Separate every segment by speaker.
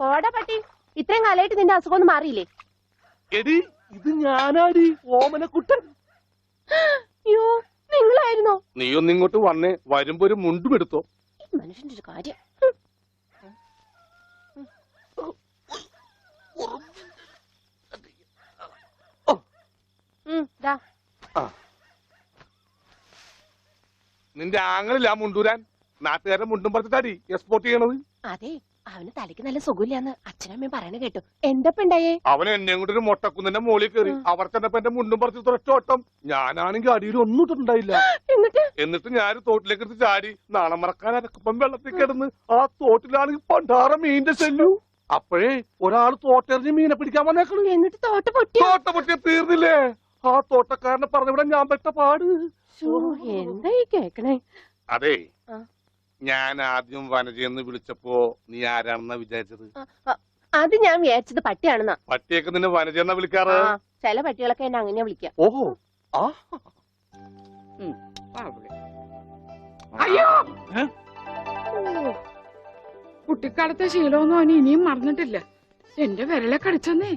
Speaker 1: പോടാ പട്ടി, ഇത്രയും കാലമായിട്ട് നിന്റെ അസുഖം ഒന്നും മാറിയില്ലേ?
Speaker 2: എടി ഇത് ഞാനാടി, ഓമനക്കുട്ടൻ.
Speaker 1: അയ്യോ, നിങ്ങളായിരുന്നോ?
Speaker 2: നീ ഒന്നിങ്ങോട്ട് വന്നേ, വരുമ്പോ ഒരു മുണ്ടും എടുത്തോ.
Speaker 1: മനുഷ്യന്റെ ഒരു കാര്യം.
Speaker 2: നിന്റെ ആങ്ങളില്ല മുണ്ടൂരാൻ, നാട്ടുകാരെ മുണ്ടും പറിച്ചിട്ടാടി എക്സ്പോർട്ട് ചെയ്യണത്.
Speaker 1: അതെ, അവന് തലയ്ക്ക് നല്ല സുഖമില്ലാന്ന് അച്ഛനമ്മയും പറയണ കേട്ടു. എന്തപ്പണ്ടായേ?
Speaker 2: അവൻ എന്നെ കൊണ്ട് ഒരു മൊട്ടക്കുന്നിന്റെ മോളിൽ കയറി, അവർ ചെന്നപ്പോ എന്റെ മുണ്ടും പറിച്ച് ഒറ്റോട്ടം. ഞാനാണെങ്കിൽ അടിയിൽ ഒന്നും ഇട്ടിട്ടുണ്ടായില്ല. എന്നിട്ട് ഞാൻ തോട്ടിലേക്ക് എടുത്ത് ചാടി, നാണം മറക്കാൻ അരക്കപ്പം വെള്ളത്തിൽ കിടന്ന് ആ തോട്ടിലാണെങ്കിൽ പണ്ടാറ മീനിന്റെ ശല്യു. അപ്പോഴേ ഒരാൾ തോട്ടെറിഞ്ഞ് മീനെ പിടിക്കാൻ വന്നേക്കണു.
Speaker 1: എന്നിട്ട് തോട്ട
Speaker 2: പൊട്ടിയ തീർന്നില്ലേ? ആ തോട്ടക്കാരനെ പറഞ്ഞവിടെ ഞാൻ പെട്ട പാട്.
Speaker 1: എന്തായി കേക്കണേ?
Speaker 2: അതെ, ഞാൻ ആദ്യം വനജയെന്ന് വിളിച്ചപ്പോ നീ ആരാണെന്നാ വിചാരിച്ചത്?
Speaker 1: അത് ഞാൻ വിചാരിച്ചത് പട്ടിയാണെന്നാ.
Speaker 2: പട്ടിയൊക്കെ നിന്നെ വനജയെന്നാ വിളിക്കാറ്.
Speaker 1: ചില പട്ടികളൊക്കെ എന്നെ അങ്ങനെയാ വിളിക്കാം.
Speaker 2: ഓഹോ, ആ
Speaker 3: അയ്യോ, കുട്ടിക്കാലത്തെ ശീലമൊന്നും അവന് ഇനിയും മറന്നിട്ടില്ല. എന്റെ വിരലെ കടിച്ചെന്നേ.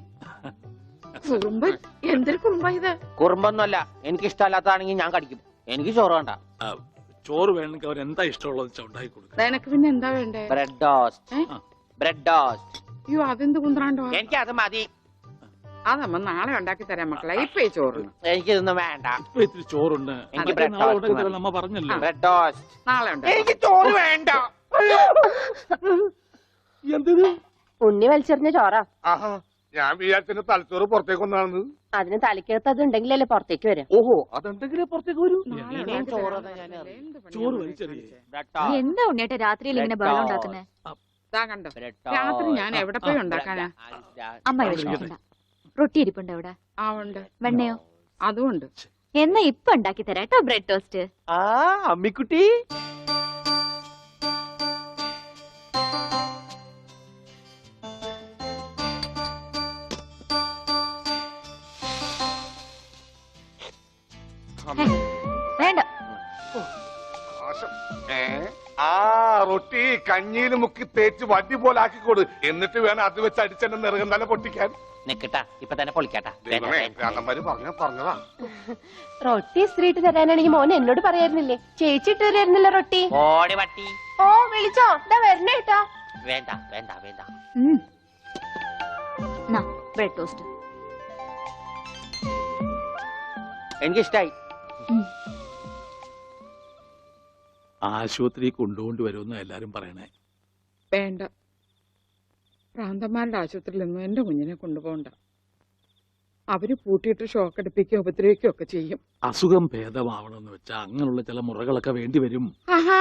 Speaker 3: കുറുമ്പ്, എന്തൊരു കുറുമ്പ ഇത്?
Speaker 4: കുറുമ്പൊന്നുമല്ല, എനിക്ക് ഇഷ്ടമല്ലാത്തതാണെങ്കിൽ ഞാൻ കടിക്കും. എനിക്ക് ചോറ് വേണ്ട.
Speaker 5: ചോറ് വേണമെങ്കിൽ അവർ എന്താ ഇഷ്ടമുള്ളത് ഉണ്ടാക്കി കൊടുക്കും.
Speaker 3: നിനക്ക് പിന്നെ എന്താ വേണ്ടേ?
Speaker 4: Bread toast. Bread toast.
Speaker 3: അയ്യോ, അതെന്ത് കുന്ത്രാണ്ടോ?
Speaker 4: എനിക്ക് അത് മതി.
Speaker 3: അതമ്മ നാളെ ഉണ്ടാക്കി തരാം മക്കളെ. ഇപ്പൊ ഈ ചോറ്
Speaker 4: എനിക്കിതൊന്നും വേണ്ട.
Speaker 5: ഇപ്പൊ ഇത്തിരി ചോറുണ്ട്,
Speaker 4: എനിക്ക് ബ്രെഡ് ടോസ്റ്റ്.
Speaker 5: നമ്മ പറഞ്ഞല്ലോ
Speaker 4: ബ്രെഡ് ടോസ്റ്റ്
Speaker 3: നാളെ ഉണ്ടാക്കി.
Speaker 4: എനിക്ക് ചോറ് വേണ്ട.
Speaker 2: എന്തിന്?
Speaker 1: ഉണ്ണി വലിച്ചെറിഞ്ഞ ചോറാ.
Speaker 2: ആഹാ, ഞാൻ വിചാരിച്ച തലച്ചോറ് പുറത്തേക്ക് ഒന്നാണെന്ന്.
Speaker 1: അതിന് തലയ്ക്കകത്ത് അത് ഉണ്ടെങ്കിലല്ലേ പുറത്തേക്ക് വരും.
Speaker 2: ഓഹോ, അതുണ്ടെങ്കിലേ പുറത്തേക്ക് വരൂ.
Speaker 5: ചോറ് വലിച്ചെറിയേ.
Speaker 6: എന്താ ഉണ്ണിയേട്ടാ രാത്രിയിൽ ഇങ്ങനെ ബഹളം ഉണ്ടാക്കുന്നേ?
Speaker 3: കണ്ടോ, രാത്രി ഞാൻ എവിടെ പോയി ഉണ്ടാക്കാനാ?
Speaker 6: അമ്മ വിഷമിക്കണ്ട. റൊട്ടി ഇരിപ്പുണ്ട് അവിടെ.
Speaker 3: ആ ഉണ്ട്.
Speaker 6: വെണ്ണയോ?
Speaker 3: അതും ഉണ്ട്.
Speaker 6: എന്നാ ഇപ്പൊ ഉണ്ടാക്കി തരാം കേട്ടോ ബ്രെഡ് ടോസ്റ്റ്.
Speaker 4: ആ അമ്മിക്കുട്ടി,
Speaker 6: വേണ്ട.
Speaker 2: ആ റൊട്ടി കഞ്ഞിയിൽ മുക്കി തേച്ച് വടി പോലെ ആക്കിക്കോട്. എന്നിട്ട് വേണം അത് വെച്ച് അടിച്ചെന്നെ നിറകം തന്നെ പൊട്ടിക്കാൻ.
Speaker 4: നിക്കട്ടാ, ഇപ്പൊ തന്നെ പൊളിക്കട്ടാ.
Speaker 2: പറഞ്ഞതാ.
Speaker 1: റൊട്ടി സ്ത്രീട്ട് തരാനാണെങ്കിൽ മോൻ എന്നോട് പറയായിരുന്നില്ലേ? ചേച്ചി ഇട്ട് തരായിരുന്നില്ല റൊട്ടി.
Speaker 4: ഓടി പട്ടി.
Speaker 1: ഓ, വിളിച്ചോ? ഇതാ വരണേട്ടാ.
Speaker 4: വേണ്ട വേണ്ട വേണ്ട.
Speaker 6: ബ്രെഡ് ടോസ്റ്റ്
Speaker 4: എനിക്കിഷ്ടായി.
Speaker 5: ആശുപത്രി കൊണ്ടുകൊണ്ട് വരുമെന്ന് എല്ലാരും പറയണേ.
Speaker 3: വേണ്ട, പ്രാന്തന്മാരുടെ ആശുപത്രിയിലൊന്നും എന്റെ കുഞ്ഞിനെ കൊണ്ടുപോകണ്ട. അവര് പൂട്ടിയിട്ട് ഷോക്ക് അടിപ്പിക്കുകയോ ഉപദ്രവിക്കുകയോ ഒക്കെ ചെയ്യും.
Speaker 5: അസുഖം ഭേദമാവണമെന്ന് വെച്ചാൽ അങ്ങനെയുള്ള ചില മുറകളൊക്കെ വേണ്ടി വരും.
Speaker 3: ആഹാ,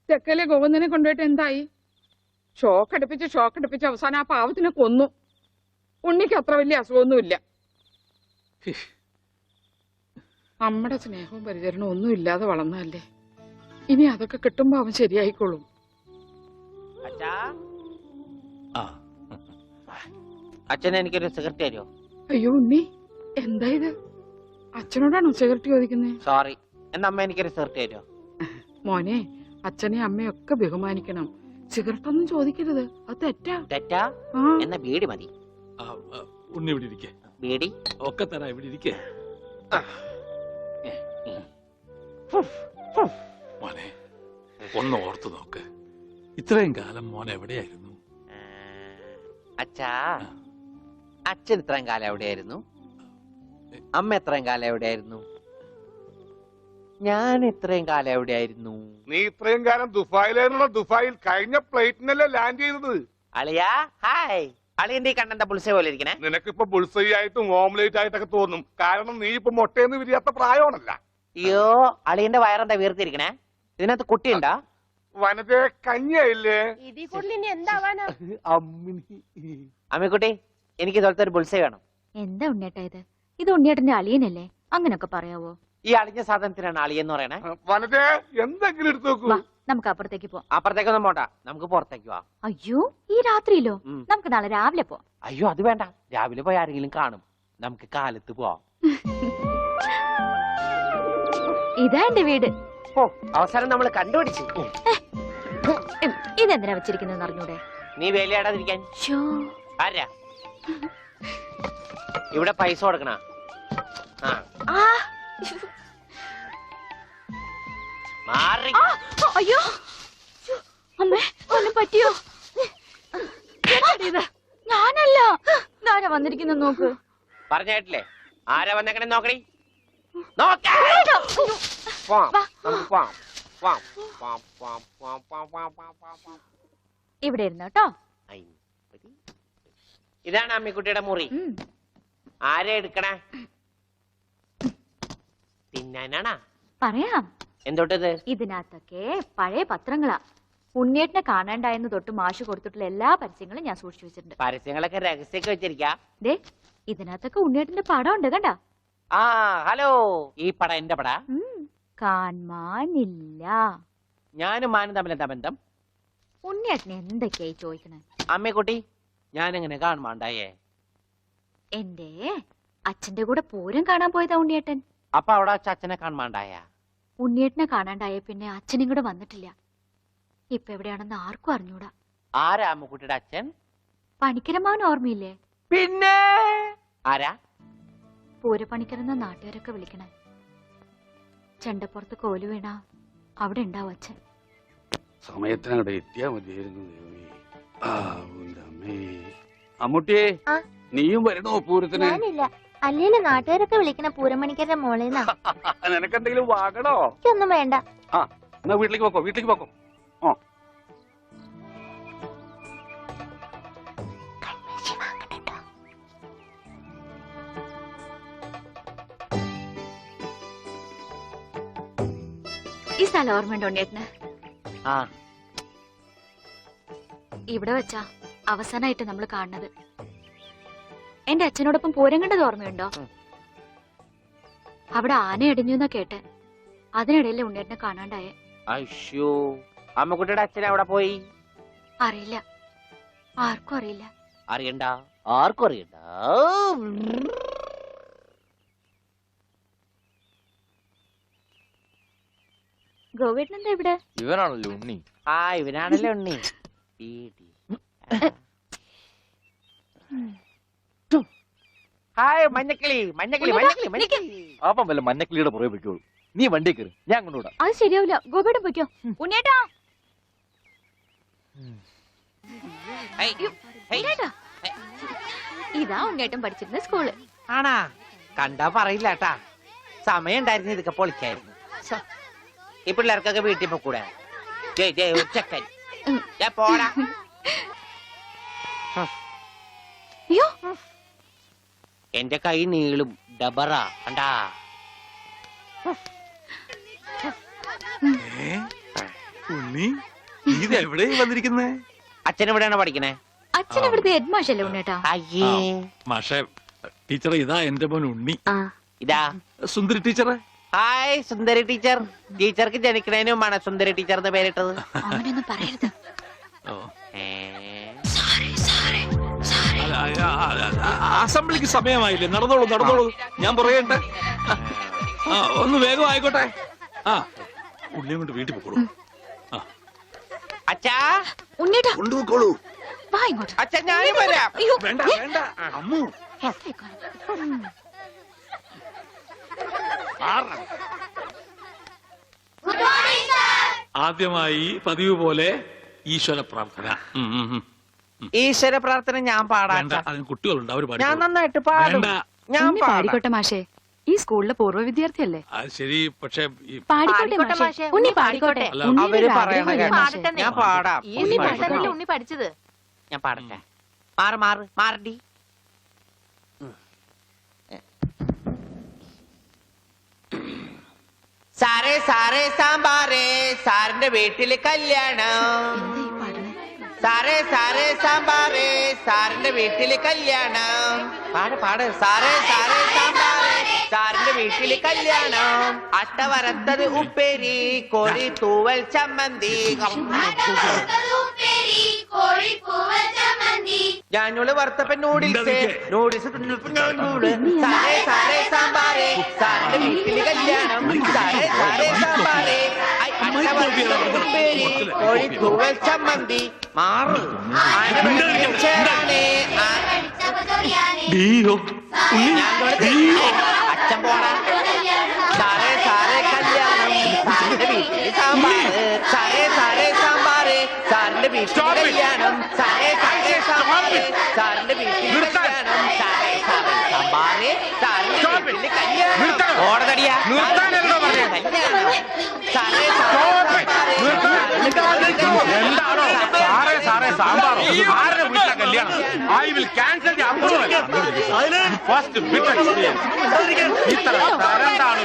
Speaker 3: തെക്കലെ ഗോവിന്ദനെ കൊണ്ടുപോയിട്ട് എന്തായി? ഷോക്ക് അടുപ്പിച്ച് അവസാനം ആ പാവത്തിനെ കൊന്നു. ഉണ്ണിക്ക് അത്ര വലിയ അസുഖമൊന്നുമില്ല. നമ്മുടെ സ്നേഹവും പരിചരണവും ഒന്നും ഇല്ലാതെ വളർന്നതല്ലേ. ഇനി അതൊക്കെ കിട്ടുമ്പോ അവൻ ശരിയായിക്കോളും.
Speaker 4: അച്ഛൻ എനിക്കൊരു സിഗരറ്റ് തരുമോ?
Speaker 3: അയ്യോ ഉണ്ണി, എന്താ ഇത്? അച്ഛനോടാണോ സിഗരറ്റ് ചോദിക്കുന്നത്?
Speaker 4: സോറി, എന്നാ അമ്മ എനിക്കൊരു സിഗരറ്റ് തരുമോ?
Speaker 3: മോനെ, അച്ഛനെയും അമ്മയും ഒക്കെ ബഹുമാനിക്കണം. സിഗരറ്റ് ഒന്നും ചോദിക്കരുത്, അത് തെറ്റാ.
Speaker 4: തെറ്റാ? എന്നാ ബീഡി മതി.
Speaker 5: ഉണ്ണി ഇവിടെ ഇരിക്കേ.
Speaker 4: ബീഡി
Speaker 5: ഒക്കെ തരാ, ഇവിടെ ഇരിക്കേ. മോനെ, ഒന്ന് ഓർത്തു നോക്ക്. ഇത്രയും കാലം മോൻ എവിടെയായിരുന്നു?
Speaker 4: അച്ഛാ, അച്ഛൻ ഇത്രയും കാലം എവിടെയായിരുന്നു? അമ്മ എത്രയും കാലം എവിടെയായിരുന്നു? ഞാൻ ഇത്രയും കാലം എവിടെയായിരുന്നു?
Speaker 2: നീ ഇത്രയും കാലം ദുബായിലായിരുന്നുള്ള. ദുബായിൽ കഴിഞ്ഞ ഫ്ലൈറ്റിനല്ലേ ലാൻഡ് ചെയ്തത്.
Speaker 4: അളിയാ ഹായ്. അളിയന്റെ ഈ കണ്ണന്റെ പുളിസ പോലെ ഇരിക്കണേ.
Speaker 2: നിനക്കിപ്പോ ബുൾസൈ ആയിട്ടും ഓംലേറ്റ് ആയിട്ടൊക്കെ തോന്നും. കാരണം നീ ഇപ്പൊ മുട്ടയെന്ന് വിരിയാത്ത പ്രായമാണല്ല.
Speaker 4: അയ്യോ, അളിയന്റെ വയറെന്താ വീർത്തിരിക്കണേ? ഇതിനകത്ത് കുട്ടിയുണ്ടാ?
Speaker 2: വനത്തെ കഞ്ഞിയായില്ലേ?
Speaker 1: ഇതിൽ കൂടുതൽ ഇനി എന്താവാനാ?
Speaker 4: അമ്മിക്കുട്ടി, എനിക്ക് ഇതുപോലത്തെ ഒരു ബുൾസൈ വേണം.
Speaker 6: എന്താ ഉണ്ണിയേട്ടാ ഇത്? ഇത് ഉണ്ണിയേട്ടന്റെ അളിയനല്ലേ? അങ്ങനൊക്കെ പറയാവോ?
Speaker 4: ഈ അളിഞ്ഞ സാധനത്തിനാണ് അളിയെന്ന് പറയണേ.
Speaker 2: വനത്തെ എന്തെങ്കിലും എടുത്തു നോക്കൂ.
Speaker 6: നമുക്ക് അപ്പുറത്തേക്ക് പോവാം.
Speaker 4: അപ്പുറത്തേക്കൊന്നും പോണ്ട, നമുക്ക് പുറത്തേക്ക് പോവാം.
Speaker 6: അയ്യോ, ഈ രാത്രിയിലോ? നമുക്ക് നാളെ രാവിലെ പോവാം.
Speaker 4: അയ്യോ, അത് വേണ്ട, രാവിലെ പോയി ആരെങ്കിലും കാണും. നമുക്ക് കാലത്ത് പോവാം.
Speaker 6: ഇതാ എന്റെ വീട്.
Speaker 4: ഓ, അവസാനം നമ്മൾ കണ്ടുപിടിച്ചു.
Speaker 6: ഇതെന്തിനാ വെച്ചിരിക്കുന്നത് അറിഞ്ഞൂടെ?
Speaker 4: നീ വേലയാടാതിരിക്കാൻ
Speaker 6: ശ്ശോ.
Speaker 4: ആരാ ഇവിടെ പൈസ കൊടുക്കണ?
Speaker 6: ആ,
Speaker 4: മാറി.
Speaker 6: ആ, അയ്യോ ശ്ശോ. അമ്മേ ഒന്നും പറ്റിയോ? ഇത് ഞാനല്ല. ആരാ വന്നിരിക്കുന്ന നോക്ക്.
Speaker 4: പറഞ്ഞിട്ടില്ലേ ആരാ വന്നേക്കണേ നോക്കണേ. നോക്കാം. പോവാം. നമുക്ക് പോവാം. പോവാം. പോവാം. പോവാം. പോവാം. പോവാം. പോവാം. പോവാം. പോവാം. പോവാം.
Speaker 6: ഇവിടെ ഇരുന്നു കേട്ടോ.
Speaker 4: ഇതാണ് അമ്മിക്കുട്ടിയുടെ മുറി. ആരെ എടുക്കണേ? തിന്നാനാണാ?
Speaker 6: പറയാം.
Speaker 4: എന്തോട്ടത്?
Speaker 6: ഇതിനകത്തൊക്കെ പഴയ പത്രങ്ങളാ. ഉണ്ണിയേട്ടനെ കാണാണ്ടായെന്ന് തൊട്ട് മാഷ് കൊടുത്തിട്ടുള്ള എല്ലാ പരസ്യങ്ങളും ഞാൻ സൂക്ഷിച്ചു വെച്ചിട്ടുണ്ട്.
Speaker 4: പരസ്യങ്ങളൊക്കെ രഹസ്യമൊക്കെ വെച്ചിരിക്കാ.
Speaker 6: ദേ ഇതിനകത്തൊക്കെ ഉണ്ണിയേട്ടന്റെ പടം ഉണ്ട് കണ്ടാ.
Speaker 4: ആ ഹലോ, ഈ പട എന്റെ പട.
Speaker 6: കാണാനില്ല.
Speaker 4: ഞാനും മാനും തമ്മിലെന്താ ബന്ധം?
Speaker 6: ഉണ്ണിയേട്ടനെ എന്തൊക്കെയായി ചോദിക്കണേ?
Speaker 4: അമ്മക്കുട്ടി ഞാനെങ്ങനെ കാണുമാണ്ടായേ?
Speaker 6: എന്റെ അച്ഛന്റെ കൂടെ പൂരം കാണാൻ പോയതാ ഉണ്ണിയേട്ടൻ.
Speaker 4: അപ്പൊ അവിടെ അച്ഛനെ കാണുമാണ്ടായ?
Speaker 6: ഉണ്ണിയേട്ടനെ കാണാണ്ടായ പിന്നെ അച്ഛനും കൂടെ വന്നിട്ടില്ല. ഇപ്പൊ എവിടെയാണെന്ന് ആർക്കും അറിഞ്ഞൂടാ.
Speaker 4: ആരാ അമ്മക്കുട്ടിയുടെ അച്ഛൻ?
Speaker 6: പണിക്കരമാവൻ ഓർമ്മയില്ലേ?
Speaker 4: പിന്നെ ആരാ?
Speaker 6: പൂരപ്പണിക്കരെന്ന നാട്ടുകാരൊക്കെ വിളിക്കണേ. ചെണ്ടപ്പുറത്ത് കോലു വീണ അവിടെ ഉണ്ടാവും അച്ഛൻ.
Speaker 5: സമയത്തിനവിടെ എത്തിയാ മതിയായിരുന്നു. അമ്മൂട്ടിയെ നീയും വരണോ പൂരത്തിന്?
Speaker 7: ഞാനില്ല. അല്ലേലും നാട്ടുകാരൊക്കെ വിളിക്കണ പൂരമണിക്കരുടെ മോളേന്നാ.
Speaker 5: നിനക്കെന്തെങ്കിലും വാങ്ങണോ?
Speaker 7: എനിക്കൊന്നും വേണ്ട.
Speaker 5: ആ എന്നാ വീട്ടിലേക്ക് പോക്കോ, വീട്ടിലേക്ക് പോക്കോ.
Speaker 6: ഈ സ്ഥലം ഓർമ്മയുണ്ടോ ഉണ്ണിയേട്ടന്?
Speaker 4: ആ
Speaker 6: ഇവിടെ വെച്ചാ അവസാനമായിട്ട് നമ്മൾ കാണുന്നത്. എന്റെ അച്ഛനോടൊപ്പം പൂരം കണ്ടത് ഓർമ്മയുണ്ടോ? അവിടെ ആന ഇടിഞ്ഞു എന്നാ കേട്ടെ. അതിനിടയിലെ ഉണ്ണിയേട്ടനെ കാണാണ്ടായ.
Speaker 4: അയ്യോ, അമ്മക്കുട്ടിയുടെ അച്ഛൻ അവിടെ പോയി?
Speaker 6: അറിയില്ല, ആർക്കും അറിയില്ല.
Speaker 4: അറിയണ്ട, ആർക്കും അറിയണ്ട.
Speaker 6: ഗോവേട്ടൻ എന്താ ഇവിടെ?
Speaker 8: ഇവനാണല്ലോ ഉണ്ണി.
Speaker 4: ആ ഇവനാണല്ലേ ഉണ്ണി. ഹായ് മഞ്ഞക്കിളി, മഞ്ഞക്കിളി, മഞ്ഞക്കിളി, മഞ്ഞക്കിളി.
Speaker 8: അപ്പം വല്ല മഞ്ഞക്കിളിയുടെ പുറകെ വെക്കോളൂ. നീ വണ്ടി കയറി, ഞാൻ കൊണ്ടുവിടാം.
Speaker 6: അത് ശരിയാവില്ല. ഗോവേട്ടൻ പൊയ്ക്കോ. ഉണ്ണിയേട്ടാ, ഉണ്ണിയേട്ടാ. ഇതാ ഉണ്ണിയേട്ടൻ പഠിച്ചിരുന്ന സ്കൂള്.
Speaker 4: ആണാ? കണ്ടാ പറയില്ല കേട്ടാ. സമയം ഉണ്ടായിരുന്നു ഇതൊക്കെ പൊളിക്കായിരുന്നു. ഈ പിള്ളേർക്കൊക്കെ വീട്ടിൽ പോക്കൂടെ? ചെക്കൻ പോടാ.
Speaker 6: അയ്യോ,
Speaker 4: എന്റെ കൈ നീളും. ഡബറ കണ്ടാ?
Speaker 5: ഉണ്ണി ഇത് എവിടെ വന്നിരിക്കുന്നേ?
Speaker 4: അച്ഛൻ എവിടെയാണ് പഠിക്കണേ?
Speaker 6: അച്ഛൻ ഇവിടുത്തെ ഹെഡ് മാഷല്ലേ ഉണ്ണിയേട്ടാ?
Speaker 4: അയ്യേ,
Speaker 5: മാഷേ ടീച്ചറെ ഇതാ എന്റെ മോൻ ഉണ്ണി.
Speaker 4: ഇതാ
Speaker 5: സുന്ദരി ടീച്ചറെ.
Speaker 4: ഹായ് സുന്ദരി ടീച്ചർ. ടീച്ചർക്ക് ജനിക്കണേനും ആണ് സുന്ദരി ടീച്ചർ എന്ന് പേരിട്ടത്.
Speaker 6: അവനൊന്നും പറയരുത്.
Speaker 5: അസംബ്ലിക്ക് സമയമായില്ലേ? നടന്നോളൂ നടന്നോളൂ, ഞാൻ പറയട്ടെ. ഒന്ന് വേഗം ആയിക്കോട്ടെ. ആ ഉള്ളിയും കൊണ്ട് വീട്ടിൽ പോക്കോളൂ.
Speaker 4: അച്ഛാ
Speaker 6: ഉണ്ണിയേട്ടാ
Speaker 5: കൊണ്ടുപോക്കോളൂ.
Speaker 6: വാ ഇങ്ങോട്ട്.
Speaker 4: അച്ഛൻ ഞാനും വരാം.
Speaker 6: അയ്യോ,
Speaker 5: വേണ്ട വേണ്ട അമ്മു. ആദ്യമായി പതിവ് പോലെ ഈശ്വര പ്രാർത്ഥന.
Speaker 4: ഈശ്വര പ്രാർത്ഥന ഞാൻ പാടാം.
Speaker 5: വേണ്ട, അതിന് കുട്ടികളുണ്ട്, അവര്
Speaker 4: ഞാൻ നന്നായിട്ട് പാടും.
Speaker 5: വേണ്ട.
Speaker 4: ഞാൻ പാടാം.
Speaker 1: പാടിക്കോട്ടെ മാഷേ, ഈ സ്കൂളിലെ പൂർവ്വ വിദ്യാർത്ഥിയല്ലേ?
Speaker 5: അത് ശരി, പക്ഷെ
Speaker 1: പാടിക്കോട്ടെ മാഷേ, ഉണ്ണി പാടിക്കോട്ടെ.
Speaker 5: അല്ല,
Speaker 4: അവര് പറയണ കേട്ടോ. ഞാൻ പാടാം.
Speaker 1: ഉണ്ണി പാടുന്നല്ലേ ഉണ്ണി പഠിച്ചത്.
Speaker 4: ഞാൻ പാടട്ടെ. മാറ് മാറ് മാറടി. സാറേ സാറേ സാമ്പാറേ, സാറിന്റെ വീട്ടില് കല്യാണം. സാറേ സാറേ സാമ്പാറേ, സാറിന്റെ വീട്ടില് കല്യാണം. പാട് പാട്. സാറേ സാറേ സാമ്പാറേ, സാറിന്റെ വീട്ടില് കല്യാണം. അട്ട വറുത്തത് ഉപ്പേരി, കോഴി തൂവൽ ചമ്മന്തി. ഞാനോള് വറുത്തപ്പൻ നൂഡിൽസ്, നൂഡിൽസ് സാറേ സാറേ സാമ്പാറേ, സാറിന്റെ വീട്ടില് കല്യാണം. സാറേ സാറേ സാമ്പാറേ, ഉപ്പേരി കോഴിത്തൂവൽ ചമ്മന്തി മാറു അച്ഛൻ പോണ സാറേ സാറേ കല്യാണം സാറിന്റെ വീട്ടിൽ സാമ്പാറ് സാറേ സാറേ സാമ്പാറ് സാറിന്റെ വീട്ടിൽ കല്യാണം സാറേ സാറേ സാമ്പാറ് സാറിന്റെ വീട്ടിൽ കല്യാണം സാറേ സാറേ സാമ്പാറ് സാറിന്റെ വീട്ടിൽ കല്യാണം ഓടതടിയാ കല്യാണം സാറേ
Speaker 2: എന്താണോ സാറേ സാറേ സാമ്പാറോ ആരുടെ വീട്ടിലെ കല്യാണം I will cancel the approval first bit experience ഇത്ര തരണ്ടാണ്